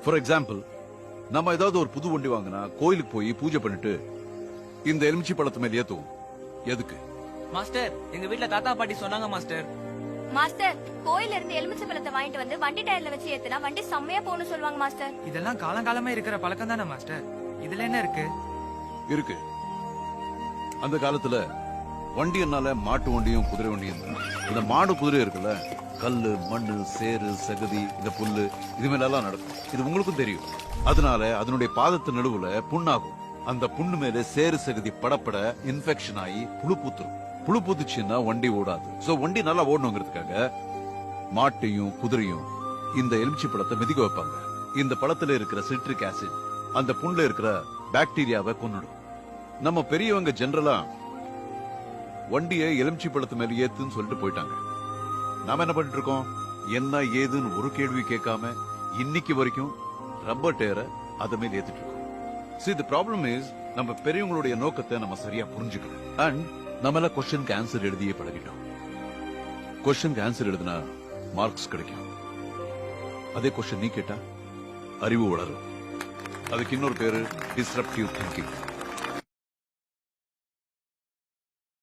For example, நம்ம ஏதாவது ஒரு புது வண்டி வாங்கினா கோயிலுக்கு போய் பூஜை பண்ணிட்டு இந்த எலுமிச்சி பழத்து மேல ஏத்துவோம். எதுக்கு? மாஸ்டர், எங்க வீட்ல தாத்தா பாட்டி சொன்னாங்க மாஸ்டர். மாஸ்டர், கோயில இருந்து எலுமிச்சை பழத்தை வாங்கிட்டு வந்து வண்டி டயர்ல வச்சு ஏத்துனா வண்டி செம்மையா போகணும்னு சொல்லுவாங்க மாஸ்டர். இதெல்லாம் காலங்காலமா இருக்கிற பழக்கம் தானே மாஸ்டர். இதுல என்ன இருக்கு? இருக்கு. அந்த காலத்துல வண்டி என்னால மாட்டு வண்டியும் குதிரை வண்டியும் தான். இந்த மாடு குதிரை இருக்குல்ல, கல்லு மண்ணு சேறு சகதி இந்த புல்லு இது மேல எல்லாம் நடக்கும். இது உங்களுக்கும் தெரியும். அதனால அதனுடைய பாதத்து நடுவுல புண்ணாகும். அந்த புண்ணு மேல சேறு சகதி படப்பட இன்ஃபெக்ஷன் ஆகி புழு பூத்துரும். புழு பூத்துச்சுன்னா வண்டி ஓடாது. சோ வண்டி நல்லா ஓடணுங்கிறதுக்காக மாட்டையும் குதிரையும் இந்த எலுமிச்சி பழத்தை மிதிக்க வைப்பாங்க. இந்த பழத்துல இருக்கிற சிட்ரிக் ஆசிட் அந்த புண்ணுல இருக்கிற பாக்டீரியாவை கொன்னுடும். நம்ம பெரியவங்க ஜெனரலா வண்டியை எலுமிச்சி பழத்து மேல ஏத்துன்னு சொல்லிட்டு போயிட்டாங்க. நாம என்ன பண்ணிட்டு இருக்கோம்? என்ன ஏதுன்னு ஒரு கேள்வி கேட்காம இன்னைக்கு வரைக்கும் ரப்பர் டயரை அது மேல ஏத்திட்டு இருக்கோம். See, the problem is நம்ம பெரியவங்களுடைய நோக்கத்தை நம்ம சரியா புரிஞ்சுக்கணும். அண்ட் நம்மள கொஸ்டினுக்கு ஆன்சர் எழுதியே பழகிட்டோம். கொஸ்டினுக்கு ஆன்சர் எழுதினா மார்க்ஸ் கிடைக்கும். அதே கொஸ்டின் நீ கேட்டா அறிவு வளரும். அதுக்கு இன்னொரு பேரு டிஸ்ரப்டிவ் திங்கிங்.